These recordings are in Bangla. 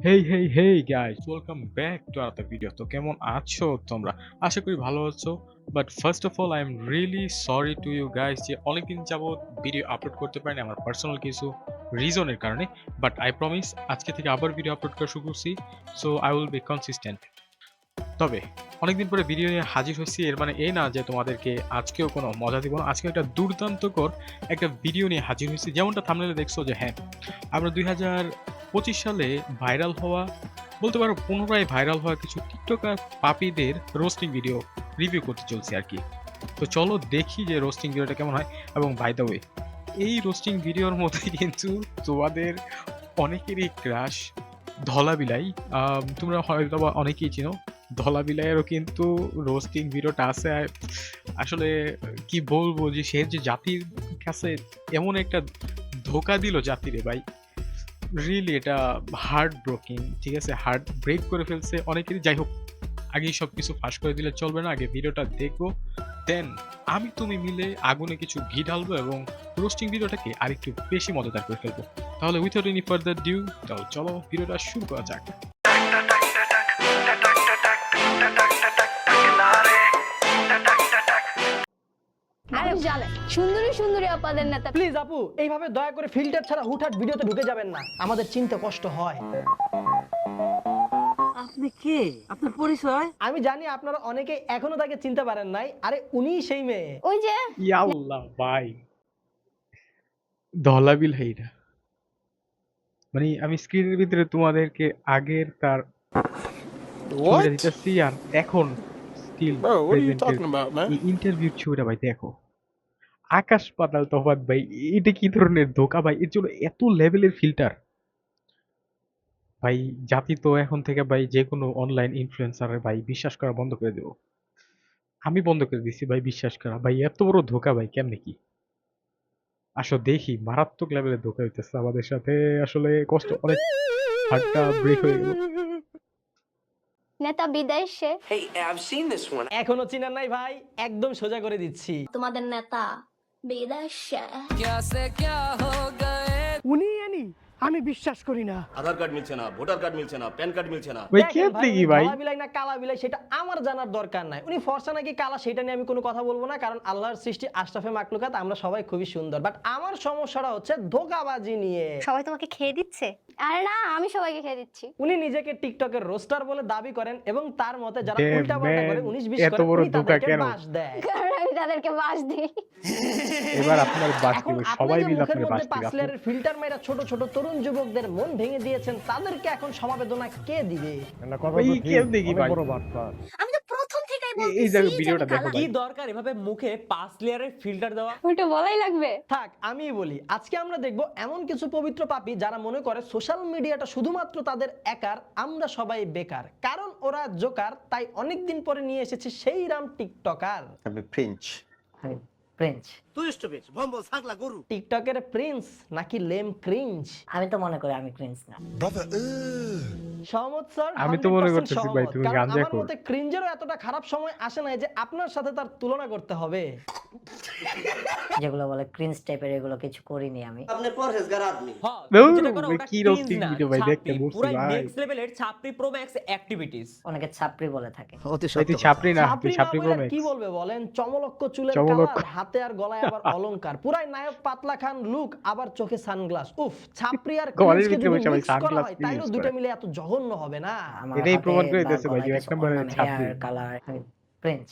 Hey guys, welcome back to another video. তো কেমন আছো তোমরা? আশা করি ভালো আছো। But first of all I am really sorry to you guys যে অনেকদিন যাবত ভিডিও আপলোড করতে পারিনি আমার পার্সোনাল কিছু রিজনের কারণে। বাট আই প্রমিস আজকে থেকে আবার ভিডিও আপলোড করা শুরু করছি। So I will be consistent. তবে অনেকদিন পরে ভিডিও নিয়ে হাজির হয়েছি, এর মানে এই না যে তোমাদেরকে আজকেও কোনো মজা দিব না। আজকে একটা দুর্দান্তকর একটা ভিডিও নিয়ে হাজির হয়েছি, যেমনটা থাম্বনেলে দেখছো যে হ্যাঁ, আমরা 2025 সালে ভাইরাল হওয়া, বলতে পারো পুনরায় ভাইরাল হওয়া কিছু টিকটকার পাপীদের রোস্টিং ভিডিও রিভিউ করতে চলছি আর কি। তো চলো দেখি যে রোস্টিং ভিডিওটা কেমন হয়। এবং বাই দ্য ওয়ে, এই রোস্টিং ভিডিওর মধ্যে কিন্তু তোমাদের অনেকেরই ক্রাশ ধলা বিলাই। তোমরা হয়তো বা অনেকেই চিনো ধলা বিলাইয়েরও কিন্তু রোস্টিং ভিডিওটা আছে। আর আসলে কি বলবো যে সে যে জাতির কাছে এমন একটা ধোকা দিল জাতিরে ভাই, রিয়েলি এটা হার্ট ব্রোকিং। ঠিক আছে, হার্ট ব্রেক করে ফেলছে অনেকেরই। যাই হোক, আগেই সব কিছু ফাঁস করে দিলে চলবে না, আগে ভিডিওটা দেখবো, দেন আমি তুমি মিলে আগুনে কিছু ঘি ঢালবো এবং রোস্টিং ভিডিওটাকে আরেকটু বেশি মজাদার করে ফেলবো। তাহলে উইথাউট এনি ফার্দার ডিউ, তাহলে চলো ভিডিওটা শুরু করা যাক। মানুষ জানে সুন্দরী সুন্দরী আপাদের নেতা। প্লিজ আপু, এইভাবে দয়া করে ফিল্টার ছাড়া হুটহাট ভিডিওতে ঢুকে যাবেন না, আমাদের চিনতে কষ্ট হয়। আপনি কে? আপনার পরিচয়? আমি জানি আপনারা অনেকে এখনো তাকে চিনতে পারেন নাই। আরে উনিই সেই মেয়ে। ওই যে ইয়াল্লাহ ভাই, ধলাবিল হাইরা, মানে আমি স্ক্রিনের ভিতরে তোমাদেরকে আগের তার ছবিটা দিতেছি আর এখন still Bro, what are you প্রেজেন্টের talking about, man? এই ইন্টারভিউর ছবিটা ভাই দেখো, আকাশ পাতাল তফাৎ ভাই। এটা কি ধরনের ধোকা ভাই, এর জন্য এত লেভেলের ফিল্টার ভাই। জাতি তো এখন থেকে ভাই যে কোনো অনলাইন ইনফ্লুয়েন্সারের ভাই বিশ্বাস করা বন্ধ করে দেবো। আমি বন্ধ করে দিছি ভাই বিশ্বাস করা। ভাই এত বড় ধোকা ভাই, কেমনে কি? আসো দেখি, মারাত্মক লেভেলের ধোকা হইতেছে আমাদের সাথে। আসলে কষ্ট অনেক, হার্টটা ব্রেক হয়ে গেল। নেতা বিদায় সে Hey, I've seen this one. এখনো চিনেন নাই ভাই, একদম সোজা করে দিচ্ছি। তোমাদের নেতা বিদায় সে। উনি আনি, আমি বিশ্বাস করি না। আধার কার্ড মিলছে না, ভোটার কার্ড মিলছে না, প্যান কার্ড মিলছে না। ভাই দেখেন কেমনে ভাই, কি উনি ভাই? ধলা বিলাই না কালা বিলাই সেটা আমার জানার দরকার নাই। উনি ফর্সা নাকি কালা সেটা নিয়ে আমি কোনো কথা বলবো না, কারণ আল্লাহর সৃষ্টি আশরাফে মাকলুকাত, আমরা সবাই খুবই সুন্দর। বাট আমার সমস্যাটা হচ্ছে ধোঁকাবাজি নিয়ে। সবাই তোমাকে খেয়ে দিচ্ছে। আরে না, আমি সবাইকে খেয়ে দিচ্ছি। উনি নিজেকে টিকটকের রোস্টার বলে দাবি করেন এবং তার মতে যারা Damn, উল্টাপাল্টা করে man, 19-20 এত করে বড় উনি ধোঁকা তাদেরকে কেন? বাস দেয়। কারণ আমি তাদেরকে বাস দিই। এবার আপনার বাস এখন দিব, আপনি সবাই যে মিলে মুখের আপনার বাস মধ্যে দিবে। 5 লেয়ারের ফিল্টার মেরা ছোট ছোট তরুণ যুবকদের মন ভেঙে দিয়েছেন, তাদেরকে এখন সমবেদনা কে দিবে? ভাই কেমনে কি ভাই? আমি তো প্রথম থেকেই এই যে বলতেছি যে ভিডিওটা আমি দেখো কালা। ভাই। কি দরকার এভাবে মুখে 5 লেয়ারের ফিল্টার দেওয়া? ওইটা বলাই লাগবে। থাক, আমিই বলি। আজকে আমরা দেখব এমন কিছু পবিত্র পাপী যারা মনে করে সোশ্যাল মিডিয়াটা শুধুমাত্র তাদের একার, আমরা সবাই বেকার। কারণ ওরা জোকার, তাই অনেকদিন পরে নিয়ে এসেছে সেই রাম টিকটকার। আমি ফ্রেঞ্চ। ফ্রেঞ্চ। তুই স্টুপিড, ভম্বল ছাগলা গরু। টিকটকের প্রিন্স নাকি লেম ক্রিঞ্জ? আমি তো মনে করি আমি ক্রিঞ্চ না। সহমত স্যার, আমি তো মনে 100% করতেছি ভাই সহমত। তুমি কারণ গাঞ্জা আমার খোর। মতে ক্রিঞ্জেরও এতটা খারাপ সময় আসে নাই যে আপনার সাথে তার তুলনা করতে হবে। যেগুলো বলে ক্রিঞ্চ টাইপের, এগুলো কিছু করিনি আমি। আপনি পরহেজগার আদমি। ভাই কি রোস্টিং ভিডিও ভাই, দেখতে বসছি ভাই। লেভেলের ছাপরি প্রো ম্যাক্স অ্যাক্টিভিটিস। অনেকে ছাপরি বলে থাকে। ভাই তুই ছাপরি না, তুই ছাপরি বলে প্রো কি ম্যাক্স। বলবে বলেন? চমলক্ষ চুলের চমলক্ষ। কালার, হাতে আর গলায় আবার অলংকার, পুরাই নায়ক পাতলা খান লুক, আবার চোখে সানগ্লাস। উফ, ছাপরি আর ঘরের ক্রিঞ্জকে ভিতরে যদি বসে ভাই mix করা sunglass হয় কি তাইলেও use দুটো করে? মিলে এত জঘন্য হবে না? আমার এটাই হাতে প্রমাণ করে বা দিতেছে ভাই গলায় যে এক কিছু নম্বরে ornament, ছাপরি। hair color, আমি প্রিঞ্চ।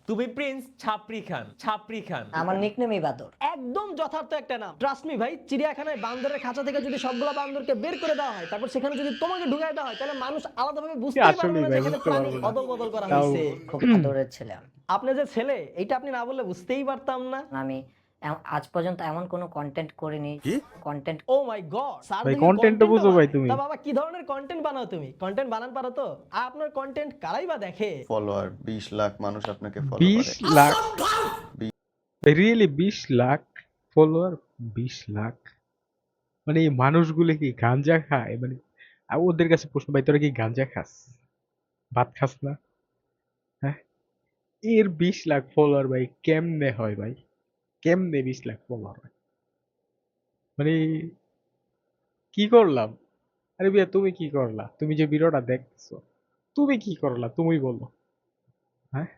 তুমি প্রিন্স ছাপরি খান, ছাপরি খান। আমার নিকনেমই বাদর। একদম যথার্থ একটা নাম। ট্রাস্ট মি ভাই, চিড়িয়াখানায় বান্দরের খাঁচা থেকে যদি সবগুলো বান্দরকে বের করে দেওয়া হয়, তারপর সেখানে যদি তোমাকে ঢুকায় দেওয়া হয়, তাহলে মানুষ আলাদাভাবে বুঝতেই পারবে আসলেই না ভাই, যেখানে বুঝতে প্রাণী পারবো না। অদল বদল করা তাও- হয়েছে। খুব আদরের ছেলে আমি। আপনি যে ছেলে, এটা আপনি না বললে বুঝতেই পারতাম না। আমি আজ পর্যন্ত এমন কোনো কন্টেন্ট করিনি। কন্টেন্ট ও মাই গড, স্যার ভাই দেখি content তো content বুঝো ভাই বানায়। তুমি। তা বাবা কি ধরনের কন্টেন্ট বানাও তুমি? কন্টেন্ট বানান পারো তো? আর আপনার কন্টেন্ট কারাই বা দেখে? ফলোয়ার 20 লাখ মানুষ আপনাকে ফলো 20 করে। Lakh really 20 lakh follower? 20 লাখ মানে এই মানুষগুলো কি গাঞ্জা খায়? মানে ওদের কাছে প্রশ্ন, ভাই তোরা কি গাঞ্জা খাস, ভাত খাস না? হ্যাঁ, এর 20 লাখ ফলোয়ার ভাই কেমনে হয় ভাই? কেমনে 20 লাখ ফলোয়ার হয়? মানে কি করলাম? আরে ভাইয়া তুমি কি করলা? তুমি যে ভিডিওটা দেখছো, তুমি কি করলা? তুমি বলো। হ্যাঁ?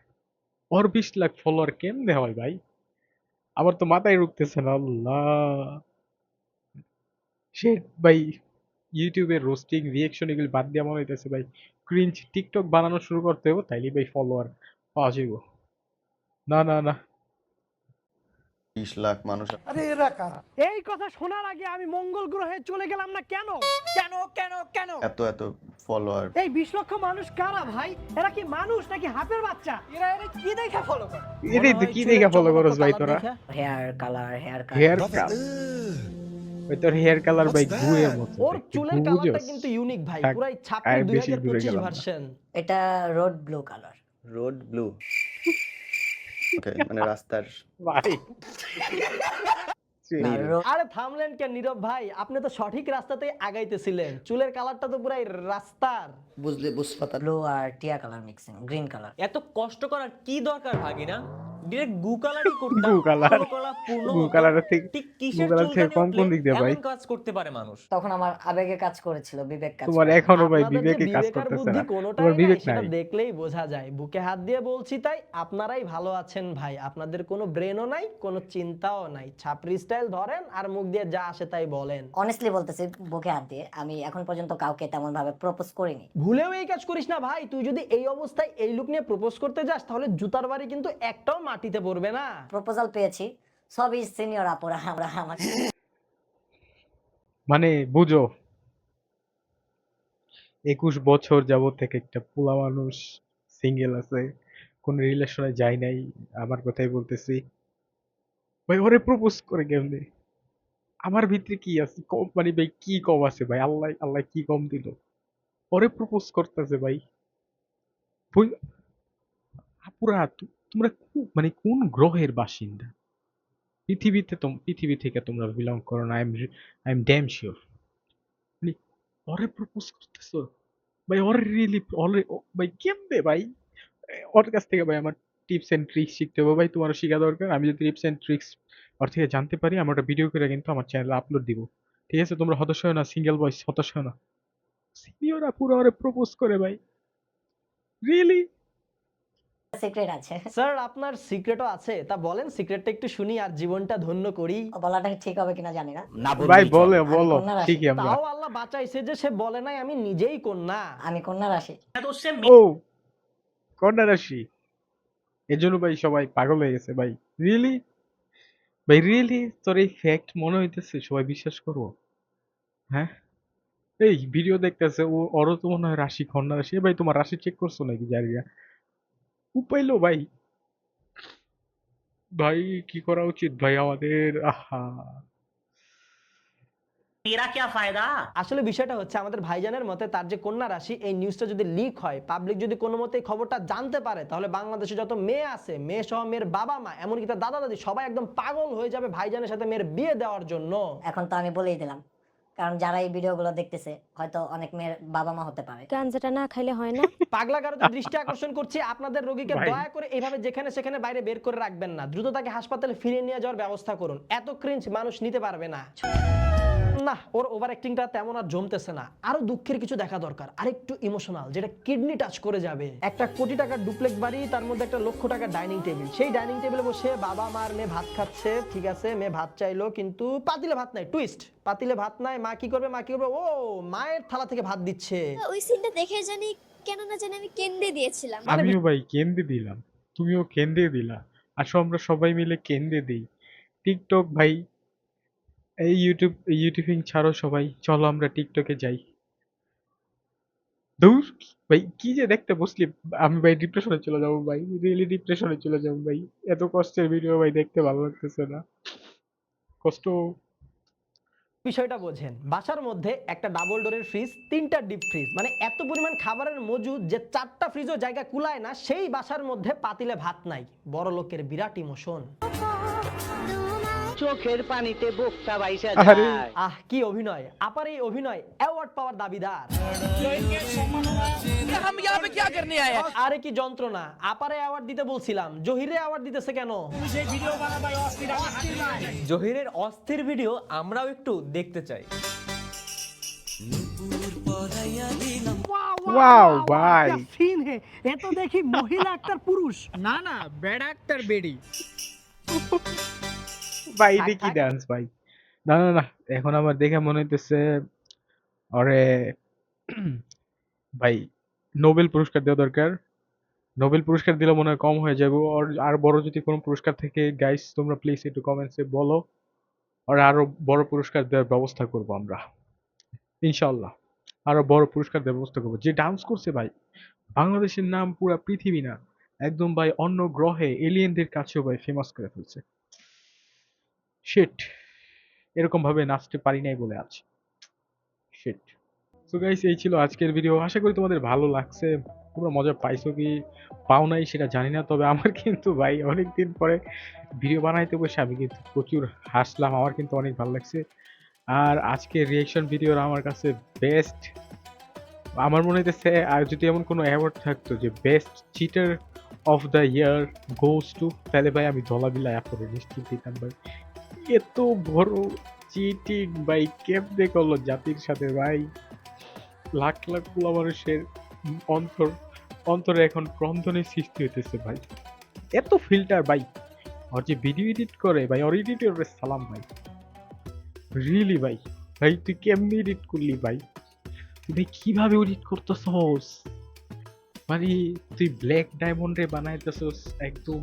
ওর 20 লাখ ফলোয়ার কেমনে হয় ভাই? আমার তো মাথায় ঢুকতেছে না, আল্লাহ। সে ভাই ইউটিউবের রোস্টিং রিয়েকশন এগুলো বাদ দিয়ে মনে হইতেছে ভাই ক্রিঞ্জ টিকটক বানানো শুরু করতে হবে, তাইলে ভাই ফলোয়ার পাওয়া যাইব। না না না, 20 লাখ মানুষ এই কথা শোনার আগে আমি মঙ্গল গ্রহে চলে গেলাম না কেন? কেন কেন কেন? এত এত ফলোয়ার এই 20 লক্ষ মানুষ কারা ভাই? এরা কি মানুষ নাকি হাতের বাচ্চা? এরা কি দেখে ফলো করে? এটাই তো কি দেখে ফলো করছ ভাই তোরা? হেয়ার কালার হেয়ার কালার, ওই তোর হেয়ার কালার ভাই গুয়ের মতো। ওর চুলের কালারটা কিন্তু ইউনিক ভাই, থাক, পুরাই আর ছাপড়ি বেশি দূরে 2025 গেলাম না। ভার্সন। এটা road blue colour. Road blue ওকে মানে রাস্তার ভাই না, আরে থামলেন কেন নীরব ভাই? আপনি তো সঠিক রাস্তাতেই আগাইতেছিলেন। চুলের কালারটা তো পুরাই রাস্তার। বুঝলে বুঝপাতা ব্লু আর টিয়া কালার মিক্সিং, গ্রিন কালার। এত কষ্ট করার কি দরকার ভাগিনা? ডিরেক্ট গু কালারই করতাম। গু কালার, পুরো কলা পূর্ণ গু হতো। কালারের থেকে ঠিক কিসের গু কালার থেকে চুলকানি কম উঠলে কোন দিক দিয়ে ভাই? এমন কাজ করতে পারে মানুষ? তখন আমার আবেগে কাজ করেছিল, বিবেক কাজ তোমার করে। এখনো ভাই আপনাদের যে বিবেকে কাজ বিবেক আর করতেছে বুদ্ধি না, কোনোটাই তোমার নাই, বিবেক সেটা নাই। দেখলেই বোঝা যায়। বুকে হাত দিয়ে বলছি তাই, আপনারাই ভালো আছেন ভাই। আপনাদের কোনো ব্রেনও নাই, কোনো চিন্তাও নাই। ছাপরি স্টাইল ধরেন আর মুখ দিয়ে যা আসে তাই বলেন। অনেস্টলি বলতেছি, বুকে হাত দিয়ে আমি এখন পর্যন্ত কাউকে তেমন ভাবে প্রপোজ করিনি। ভুলেও এই কাজ করিস না ভাই। তুই যদি এই অবস্থায় এই লুক নিয়ে প্রপোজ করতে যাস, তাহলে জুতার বাড়ি কিন্তু একটাও মাটিতে পড়বে না। প্রপোজাল পেয়েছি, সবই সিনিয়র আপুরা, আমরা আমার মানে বুঝো, 21 বছর যাবত থেকে একটা পোলা মানুষ সিঙ্গেল আছে, কোন রিলেশনে যায় নাই। আমার কথাই বলতেছি ভাই, ওরে প্রপোজ করে কেমনে? আমার ভিতরে কি আছে কম, মানে ভাই কি কম আছে ভাই? আল্লাহ আল্লাহ কি কম দিল? ওরে প্রপোজ করতেছে ভাই। বই- আপুরা তোমরা মানে কোন গ্রহের বাসিন্দা? পৃথিবী থেকে তোমরা বিলং করো না, আই এম ড্যাম শিওর। মানে ওরে প্রপোজ করতেছো ভাই? ওরে রিয়েলি ভাই কেমনে ভাই? ওর কাছ থেকে ভাই আমার টিপস এন্ড ট্রিক্স শিখতে হবে ভাই, তোমারও শেখা দরকার। আমি যদি টিপস এন্ড ট্রিক্স ওর থেকে জানতে পারি, আমরা একটা ভিডিও করে কিন্তু আমার চ্যানেলে আপলোড দিব। ঠিক আছে? তোমরা হতাশ হয় না, সিঙ্গেল বয়স হতাশ হয় না। সিনিয়ররা পুরো ওরে প্রপোজ করে ভাই, রিয়েলি? সিক্রেট আছে। স্যার আপনার সিক্রেটও আছে? তা বলেন, সিক্রেটটা একটু শুনি আর জীবনটা ধন্য করি। বলাটা ঠিক হবে কিনা জানি না। না ভাই বললেই বলো বলো, কন্যা রাশি। ঠিকই আমরা। তাও আল্লাহ বাঁচাইছে যে সে বলে নাই আমি নিজেই কন্যা। আমি কন্যা রাশি। ও কন্যা রাশি, এর জন্য ভাই সবাই পাগল হয়ে গেছে ভাই। রিয়েলি ভাই, রিয়েলি তোর এই ফ্যাক্ট মনে হইতেছে সবাই বিশ্বাস করবো? হ্যাঁ, এই ভিডিও দেখতেছে ও, ওরও তো মনে হয় রাশি কন্যা রাশি। এ ভাই তোমার রাশি চেক করছো নাকি? জানি না, উপাইলো ভাই। ভাই কি করা উচিত ভাই আমাদের? আহা, আসলে বিষয়টা হচ্ছে, আমাদের ভাইজানের মতে তার যে কন্যা রাশি, এই নিউজটা যদি লিক হয়, পাবলিক যদি কোনো মতে এই খবরটা জানতে পারে, তাহলে বাংলাদেশে যত মেয়ে আছে, মেয়ে সহ মেয়ের বাবা মা, এমনকি তার দাদা দাদি, সবাই একদম পাগল হয়ে যাবে ভাইজানের সাথে মেয়ের বিয়ে দেওয়ার জন্য। এখন তো আমি বলেই দিলাম, কারণ যারা এই ভিডিওগুলো দেখতেছে হয়তো অনেক মেয়ের বাবা মা হতে পারে। গাঞ্জাটা না খাইলে হয় না। পাগলা গারদের দৃষ্টি আকর্ষণ করছি, আপনাদের রোগীকে ভাই। দয়া করে এইভাবে যেখানে সেখানে বাইরে বের করে রাখবেন না। দ্রুত তাকে হাসপাতালে ফিরিয়ে নিয়ে যাওয়ার ব্যবস্থা করুন। এত ক্রিঞ্জ মানুষ নিতে পারবে না। না, ওর ওভার অ্যাক্টিংটা তেমন আর জমতেছে না। আরো দুঃখের কিছু দেখা দরকার, আরেকটু ইমোশনাল, যেটা কিডনি টাচ করে যাবে। 1 কোটি টাকার ডুপ্লেক্স বাড়ি, তার মধ্যে 1 লক্ষ টাকার ডাইনিং টেবিল। সেই ডাইনিং টেবিলে বসে বাবা মার মেয়ে ভাত খাচ্ছে। ঠিক আছে, মেয়ে ভাত চাইলো, কিন্তু পাতিলে ভাত নাই। টুইস্ট, পাতিলে ভাত নাই। মা কি করবে? ও মায়ের থালা থেকে ভাত দিচ্ছে। ওই সিনটা দেখে জানি কেন না জানি আমি কেন্দে দিয়েছিলাম। আমিও ভাই কেন্দ্রে দিলাম, তুমিও কেন্দ্রে দিলা, আসো আমরা সবাই মিলে কেন্দ্রে দিই। টিকটক ভাই, এই ইউটিউবিং ছাড়ো সবাই, চলো আমরা টিকটকে যাই। দূর ভাই, কি যে দেখতে বসলি, আমি ভাই ডিপ্রেশনে চলে যাবো ভাই, রিয়েলি ডিপ্রেশনে চলে যাবো ভাই। এত কষ্টের ভিডিও ভাই দেখতে ভালো লাগতেছে না, কষ্ট। বিষয়টা বোঝেন, বাসার মধ্যে একটা ডাবল ডোরের ফ্রিজ, 3টা ডিপ ফ্রিজ, মানে এত পরিমাণ খাবারের মজুদ যে 4টা ফ্রিজও জায়গা কুলায় না। সেই বাসার মধ্যে পাতিলে ভাত নাই। বড় লোকের বিরাট ইমোশন। চোখের পানিতে বোকটা বাইসা আরে যায়। আহ কি অভিনয়! আপার এই অভিনয় অ্যাওয়ার্ড পাওয়ার দাবিদার। আরে কি যন্ত্রণা! আপারে অ্যাওয়ার্ড দিতে বলছিলাম, জহিরে অ্যাওয়ার্ড দিতেছে কেন? জহিরের অস্থির ভিডিও আমরাও একটু দেখতে চাই। ওয়াও ভাই সিন হে এ তো দেখি মহিলা আক্তার পুরুষ। না না ব্যাড আক্তার বেডি। ভাই থাক, এটা কি থাক। ডান্স ভাই? না না না, এখন আমার দেখে মনে হইতেছে ওরে ভাই নোবেল পুরস্কার দেওয়া দরকার। নোবেল পুরস্কার দিলে মনে হয় কম হয়ে যাবে। ওর আর বড় যদি কোনো পুরস্কার থেকে গাইস তোমরা প্লিজ একটু কমেন্টসে বলো, আর আরো বড় পুরস্কার দেওয়ার ব্যবস্থা করব আমরা ইনশাল্লাহ। আরো বড় পুরস্কার দেওয়ার ব্যবস্থা করবো। যে ডান্স করছে ভাই, বাংলাদেশের নাম পুরা পৃথিবী না, একদম ভাই অন্য গ্রহে এলিয়েনদের কাছেও ভাই ফেমাস করে ফেলছে। শিট, এরকম ভাবে নাচতে পারি নাই বলে আজ। শিট। সো গাইস, এই ছিল আজকের ভিডিও। আশা করি তোমাদের ভালো লাগছে। তোমরা মজা পাইছো কি পাও নাই সেটা জানি না, তবে আমার কিন্তু ভাই অনেকদিন পরে ভিডিও বানাইতে বসে আমি কিন্তু প্রচুর হাসলাম। আমার কিন্তু অনেক ভালো লাগছে। আর আজকে রিয়েকশন ভিডিওর আমার কাছে বেস্ট, আমার মনে হইতেছে আর যদি এমন কোনো অ্যাওয়ার্ড থাকতো যে best cheater of the year goes to, তাহলে ভাই আমি ধলাবিলা অ্যাপরে নিশ্চিত দিতাম ভাই। এত বড় চিটিং ভাই কেমনে করলো জাতির সাথে ভাই? লাখ লাখ পোলা মানুষের অন্তরে এখন ক্রন্দনের সৃষ্টি হইতেছে ভাই। এত ফিল্টার ভাই, আর যে ভিডিও এডিট করে ভাই, ওর এডিটরের সালাম ভাই। রিয়েলি ভাই, ভাই তুই কেমনি এডিট করলি ভাই? তুই ভাই কিভাবে এডিট করতেছস? মানে তুই ব্ল্যাক ডায়মন্ডে বানাইতেছস একদম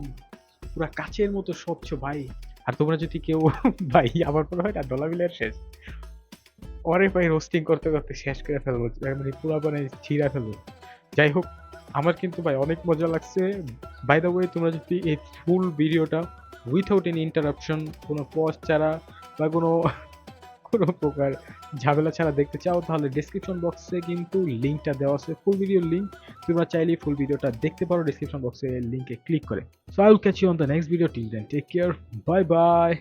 পুরা কাচের মতো স্বচ্ছ ভাই। আর তোমরা যদি কেউ ভাই আমার মনে হয় না ডলাবিলের শেষ, ওরে ভাই রোস্টিং করতে করতে শেষ করে ফেলবো, মানে পুরা মানে ছিঁড়া ফেলবো। যাই হোক, আমার কিন্তু ভাই অনেক মজা লাগছে। বাই দ্য ওয়ে, তোমরা যদি এই ফুল ভিডিওটা উইথাউট এনি ইন্টারাপশন, কোনো পজ ছাড়া বা কোনো কোনো প্রকার ঝামেলা ছাড়া দেখতে চাও, তাহলে ডেসক্রিপশন বক্সে কিন্তু লিঙ্কটা দেওয়া আছে, ফুল ভিডিওর লিঙ্ক। তোমরা চাইলেই ফুল ভিডিওটা দেখতে পারো ডেসক্রিপশন বক্সে লিঙ্কে ক্লিক করে। So I will catch you on the next video. Till then take care, bye by.